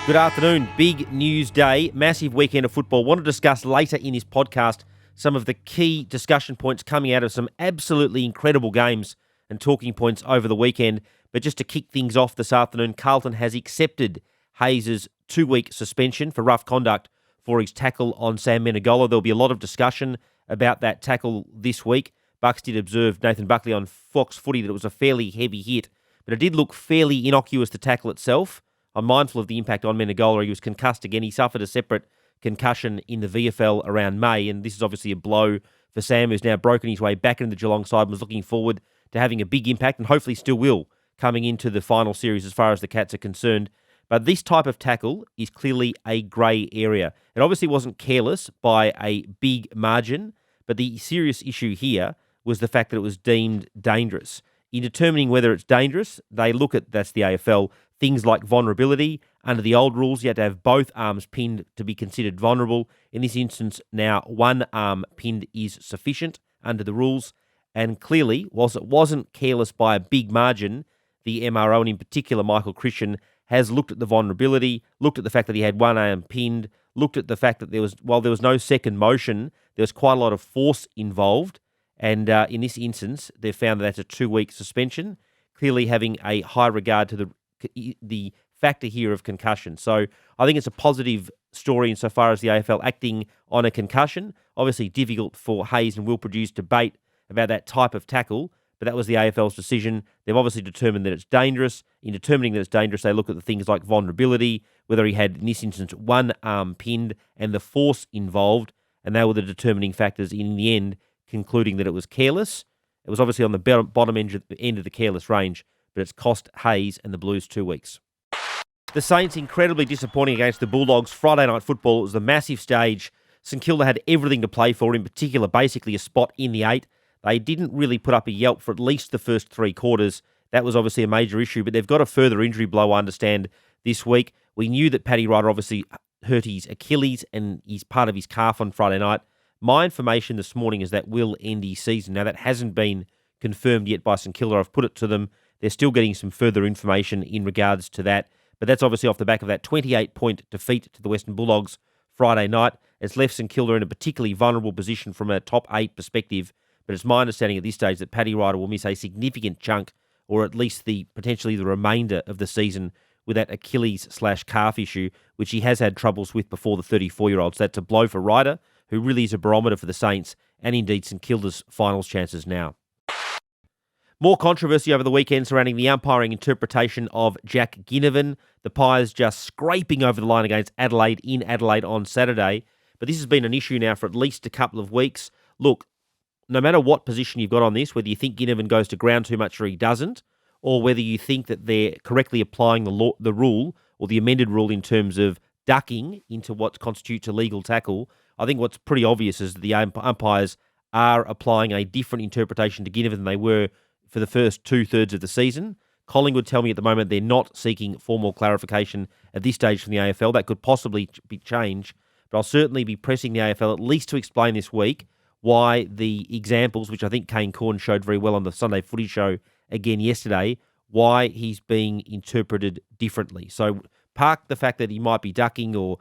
Good afternoon. Big news day, massive weekend of football. Want to discuss later in this podcast some of the key discussion points coming out of some absolutely incredible games and talking points over the weekend. But just to kick things off this afternoon, Carlton has accepted Hayes' 2-week suspension for rough conduct for his tackle on Sam Menegola. There'll be a lot of discussion about that tackle this week. Bucks did observe Nathan Buckley on Fox Footy that it was a fairly heavy hit, but it did look fairly innocuous, the tackle itself. I'm mindful of the impact on Menegola. He was concussed again. He suffered a separate concussion in the VFL around May, and this is obviously a blow for Sam, who's now broken his way back into the Geelong side and was looking forward to having a big impact, and hopefully still will, coming into the final series as far as the Cats are concerned. But this type of tackle is clearly a grey area. It obviously wasn't careless by a big margin, but the serious issue here was the fact that it was deemed dangerous. In determining whether it's dangerous, they look at, that's the AFL, things like vulnerability. Under the old rules, you had to have both arms pinned to be considered vulnerable. In this instance, now one arm pinned is sufficient under the rules. And clearly, whilst it wasn't careless by a big margin, the MRO, and in particular Michael Christian, has looked at the vulnerability, looked at the fact that he had one arm pinned, looked at the fact that while there was no second motion, there was quite a lot of force involved. And in this instance, they've found that that's a 2-week suspension, clearly having a high regard to the factor here of concussion. So I think it's a positive story insofar as the AFL acting on a concussion. Obviously difficult for Hayes and Will produce debate about that type of tackle, but that was the AFL's decision. They've obviously determined that it's dangerous. In determining that it's dangerous, they look at the things like vulnerability, whether he had, in this instance, one arm pinned and the force involved, and they were the determining factors in the end, concluding that it was careless. It was obviously on the bottom end of the careless range, but it's cost Hayes and the Blues 2 weeks. The Saints incredibly disappointing against the Bulldogs. Friday night football, it was a massive stage. St Kilda had everything to play for, in particular basically a spot in the 8. They didn't really put up a yelp for at least the first 3 quarters. That was obviously a major issue, but they've got a further injury blow, I understand, this week. We knew that Paddy Ryder obviously hurt his Achilles and he's part of his calf on Friday night. My information this morning is that will end his season. Now, that hasn't been confirmed yet by St Kilda. I've put it to them. They're still getting some further information in regards to that. But that's obviously off the back of that 28-point defeat to the Western Bulldogs Friday night. It's left St Kilda in a particularly vulnerable position from a top 8 perspective. But it's my understanding at this stage that Paddy Ryder will miss a significant chunk, or at least potentially the remainder of the season, with that Achilles/calf issue, which he has had troubles with before, the 34-year-old. So that's a blow for Ryder, who really is a barometer for the Saints, and indeed St Kilda's finals chances now. More controversy over the weekend surrounding the umpiring interpretation of Jack Ginnivan. The Pies just scraping over the line against Adelaide in Adelaide on Saturday. But this has been an issue now for at least a couple of weeks. Look, no matter what position you've got on this, whether you think Ginnivan goes to ground too much or he doesn't, or whether you think that they're correctly applying the rule or the amended rule in terms of ducking into what constitutes a legal tackle, I think what's pretty obvious is that the umpires are applying a different interpretation to Ginnivan than they were for the first 2/3 of the season. Collingwood tell me at the moment they're not seeking formal clarification at this stage from the AFL. That could possibly be changed, but I'll certainly be pressing the AFL at least to explain this week why the examples, which I think Kane Corn showed very well on the Sunday Footy Show again yesterday, why he's being interpreted differently. So park the fact that he might be ducking or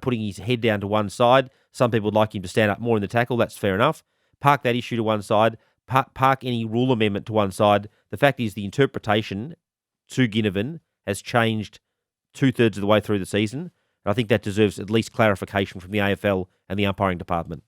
putting his head down to one side. Some people would like him to stand up more in the tackle. That's fair enough. Park that issue to one side. Park any rule amendment to one side. The fact is the interpretation to Ginnivan has changed 2/3 of the way through the season. And I think that deserves at least clarification from the AFL and the umpiring department.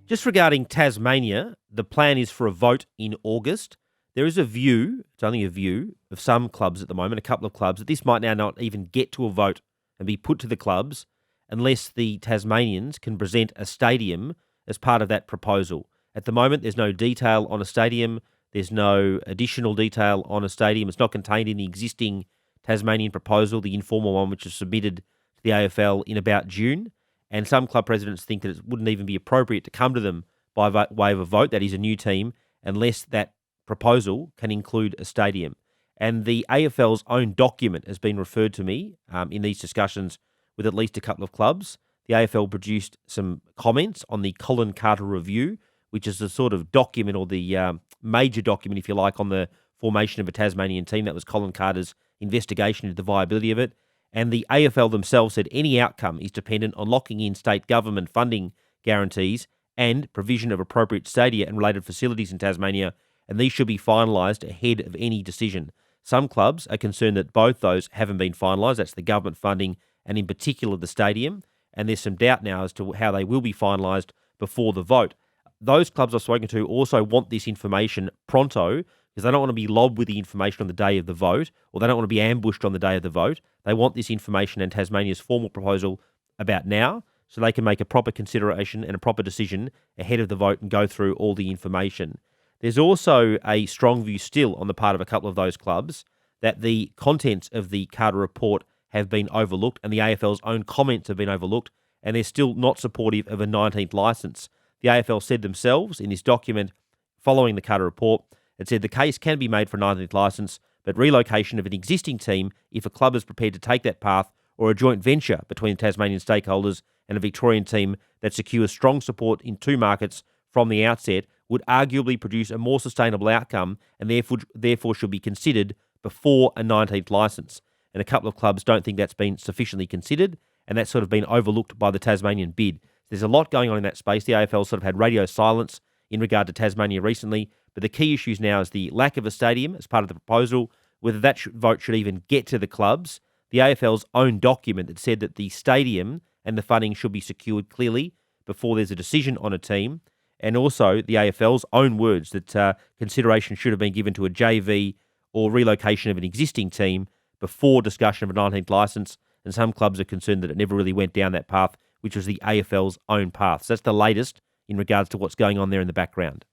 Just regarding Tasmania, the plan is for a vote in August. There is a view, it's only a view, of some clubs at the moment, a couple of clubs, that this might now not even get to a vote and be put to the clubs unless the Tasmanians can present a stadium as part of that proposal. At the moment, there's no detail on a stadium. There's no additional detail on a stadium. It's not contained in the existing Tasmanian proposal, the informal one, which was submitted to the AFL in about June. And some club presidents think that it wouldn't even be appropriate to come to them by way of a vote, that is a new team, unless that proposal can include a stadium. And the AFL's own document has been referred to me in these discussions with at least a couple of clubs. The AFL produced some comments on the Colin Carter Review, which is the sort of document, or the major document, if you like, on the formation of a Tasmanian team. That was Colin Carter's investigation into the viability of it. And the AFL themselves said any outcome is dependent on locking in state government funding guarantees and provision of appropriate stadia and related facilities in Tasmania, and these should be finalised ahead of any decision. Some clubs are concerned that both those haven't been finalised. That's the government funding and in particular the stadium. And there's some doubt now as to how they will be finalised before the vote. Those clubs I've spoken to also want this information pronto because they don't want to be lobbed with the information on the day of the vote, or they don't want to be ambushed on the day of the vote. They want this information and Tasmania's formal proposal about now so they can make a proper consideration and a proper decision ahead of the vote and go through all the information. There's also a strong view still on the part of a couple of those clubs that the contents of the Carter report have been overlooked and the AFL's own comments have been overlooked, and they're still not supportive of a 19th licence. The AFL said themselves in this document following the Carter report, it said the case can be made for a 19th licence, but relocation of an existing team, if a club is prepared to take that path, or a joint venture between Tasmanian stakeholders and a Victorian team that secures strong support in two markets from the outset, would arguably produce a more sustainable outcome and therefore should be considered before a 19th licence. And a couple of clubs don't think that's been sufficiently considered, and that's sort of been overlooked by the Tasmanian bid. There's a lot going on in that space. The AFL sort of had radio silence in regard to Tasmania recently, but the key issues now is the lack of a stadium as part of the proposal, whether that vote should even get to the clubs, the AFL's own document that said that the stadium and the funding should be secured clearly before there's a decision on a team, and also the AFL's own words that consideration should have been given to a JV or relocation of an existing team before discussion of a 19th licence, and some clubs are concerned that it never really went down that path, which was the AFL's own path. So that's the latest in regards to what's going on there in the background.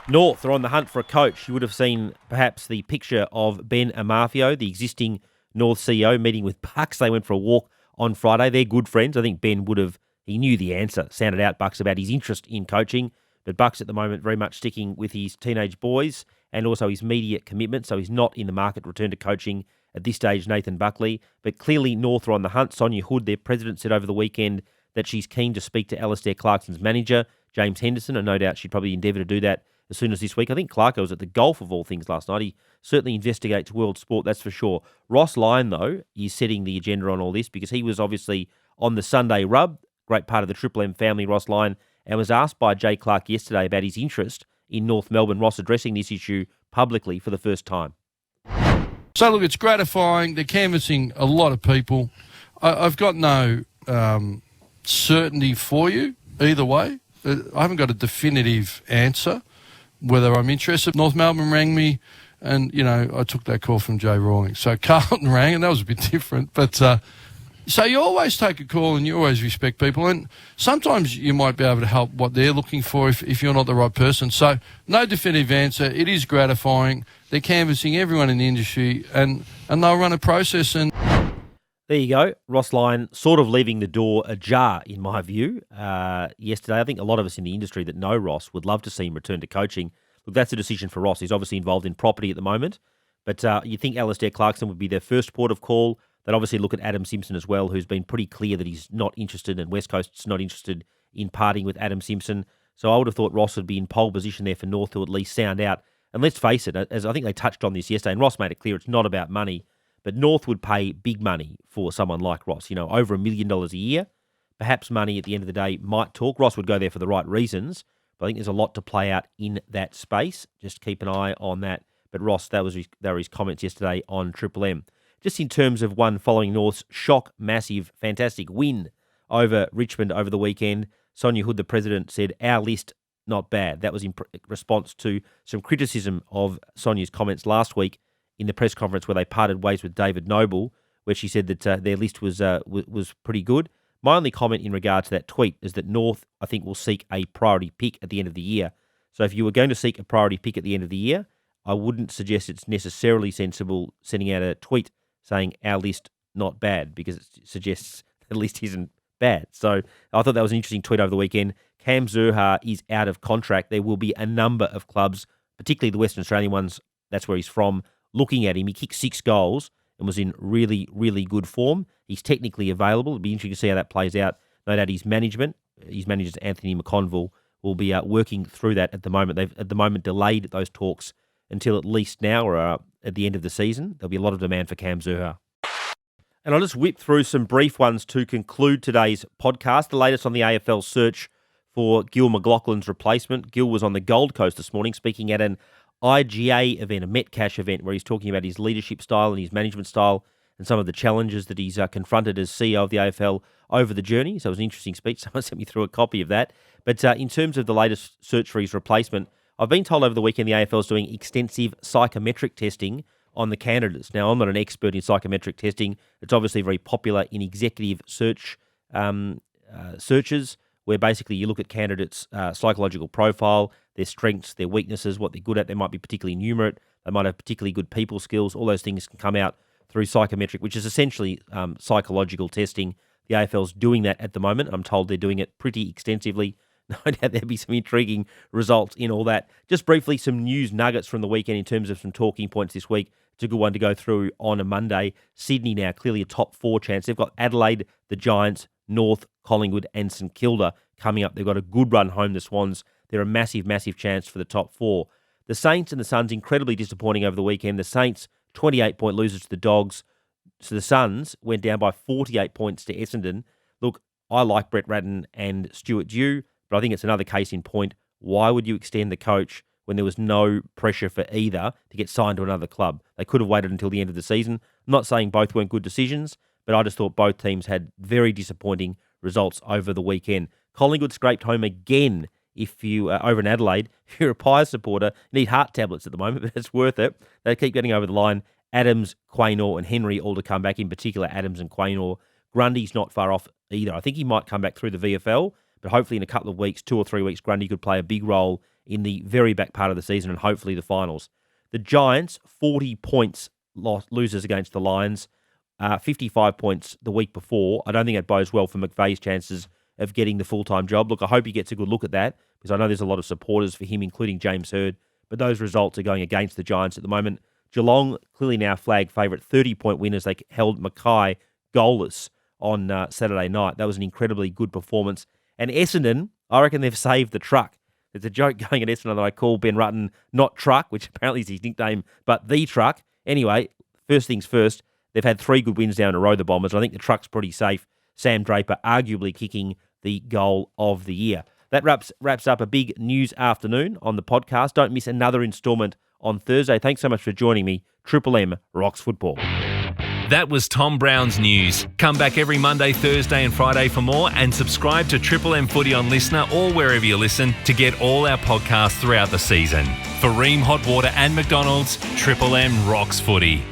North are on the hunt for a coach. You would have seen perhaps the picture of Ben Amarfio, the existing North CEO, meeting with Bucks. They went for a walk on Friday. They're good friends. I think Ben he knew the answer, sounded out Bucks about his interest in coaching, but Bucks at the moment very much sticking with his teenage boys and also his media commitment, so he's not in the market to return to coaching at this stage, Nathan Buckley. But clearly North are on the hunt. Sonia Hood, their president, said over the weekend that she's keen to speak to Alistair Clarkson's manager, James Henderson, and no doubt she'd probably endeavour to do that as soon as this week. I think Clarko was at the golf of all things last night. He certainly investigates world sport, that's for sure. Ross Lyon, though, is setting the agenda on all this because he was obviously on the Sunday rub, great part of the Triple M family, Ross Lyon, and was asked by Jay Clark yesterday about his interest in North Melbourne. Ross addressing this issue publicly for the first time. So, look, it's gratifying. They're canvassing a lot of people. I've got no certainty for you either way. I haven't got a definitive answer whether I'm interested. North Melbourne rang me and, I took that call from Jay Rawlings. So Carlton rang and that was a bit different. But so you always take a call and you always respect people. And sometimes you might be able to help what they're looking for if you're not the right person. So no definitive answer. It is gratifying. They're canvassing everyone in the industry and they'll run a process. And there you go. Ross Lyon sort of leaving the door ajar, in my view, yesterday. I think a lot of us in the industry that know Ross would love to see him return to coaching. Look, that's a decision for Ross. He's obviously involved in property at the moment. But you think Alistair Clarkson would be their first port of call. They'd obviously look at Adam Simpson as well, who's been pretty clear that he's not interested and West Coast's not interested in parting with Adam Simpson. So I would have thought Ross would be in pole position there for North to at least sound out. And let's face it, as I think they touched on this yesterday, and Ross made it clear it's not about money, but North would pay big money for someone like Ross, over $1 million a year. Perhaps money at the end of the day might talk. Ross would go there for the right reasons, but I think there's a lot to play out in that space. Just keep an eye on that. But Ross, that were his comments yesterday on Triple M. Just in terms of one following North's massive, fantastic win over Richmond over the weekend, Sonia Hood, the president, said, our list, not bad. That was in response to some criticism of Sonia's comments last week in the press conference where they parted ways with David Noble, where she said that their list was pretty good. My only comment in regard to that tweet is that North, I think, will seek a priority pick at the end of the year. So if you were going to seek a priority pick at the end of the year, I wouldn't suggest it's necessarily sensible sending out a tweet saying our list not bad, because it suggests the list isn't bad. So I thought that was an interesting tweet over the weekend. Cam Zurhaar is out of contract. There will be a number of clubs, particularly the Western Australian ones, that's where he's from, looking at him. He kicked 6 goals and was in really, really good form. He's technically available. It'll be interesting to see how that plays out. No doubt his manager, Anthony McConville, will be working through that at the moment. They've at the moment delayed those talks until at least now or at the end of the season. There'll be a lot of demand for Cam Zurhaar. And I'll just whip through some brief ones to conclude today's podcast. The latest on the AFL search for Gil McLaughlin's replacement. Gil was on the Gold Coast this morning speaking at an IGA event, a Metcash event, where he's talking about his leadership style and his management style and some of the challenges that he's confronted as CEO of the AFL over the journey. So it was an interesting speech. Someone sent me through a copy of that. But in terms of the latest search for his replacement, I've been told over the weekend the AFL is doing extensive psychometric testing on the candidates. Now, I'm not an expert in psychometric testing. It's obviously very popular in executive search searches, where basically you look at candidates' psychological profile, their strengths, their weaknesses, what they're good at. They might be particularly numerate. They might have particularly good people skills. All those things can come out through psychometric, which is essentially psychological testing. The AFL's doing that at the moment. I'm told they're doing it pretty extensively. No doubt there'll be some intriguing results in all that. Just briefly, some news nuggets from the weekend in terms of some talking points this week. It's a good one to go through on a Monday. Sydney now clearly a top 4 chance. They've got Adelaide, the Giants, North, Collingwood and St Kilda coming up. They've got a good run home, the Swans. They're a massive, massive chance for the top 4. The Saints and the Suns, incredibly disappointing over the weekend. The Saints, 28-point losers to the Dogs. So the Suns went down by 48 points to Essendon. Look, I like Brett Ratton and Stuart Dew, but I think it's another case in point. Why would you extend the coach when there was no pressure for either to get signed to another club? They could have waited until the end of the season. I'm not saying both weren't good decisions, but I just thought both teams had very disappointing results over the weekend. Collingwood scraped home again. If you over in Adelaide, if you're a Pies supporter, you need heart tablets at the moment, but it's worth it. They keep getting over the line. Adams, Quaynor and Henry all to come back, in particular Adams and Quaynor. Grundy's not far off either. I think he might come back through the VFL, but hopefully in a couple of weeks, 2 or 3 weeks, Grundy could play a big role in the very back part of the season and hopefully the finals. The Giants, 40 points losers against the Lions, 55 points the week before. I don't think that bodes well for McVeigh's chances of getting the full-time job. Look, I hope he gets a good look at that, because I know there's a lot of supporters for him, including James Hird, but those results are going against the Giants at the moment. Geelong, clearly now flag favourite, 30-point winners. They held Mackay goalless on Saturday night. That was an incredibly good performance. And Essendon, I reckon they've saved the truck. There's a joke going at Essendon that I call Ben Rutten not Truck, which apparently is his nickname, but the Truck. Anyway, first things first, they've had 3 good wins down in a row, the Bombers. I think the Truck's pretty safe. Sam Draper arguably kicking the goal of the year. That wraps up a big news afternoon on the podcast. Don't miss another instalment on Thursday. Thanks so much for joining me. Triple M rocks football. That was Tom Browne's news. Come back every Monday, Thursday and Friday for more, and subscribe to Triple M Footy on Listener or wherever you listen to get all our podcasts throughout the season. For Ream Hot Water and McDonald's, Triple M rocks footy.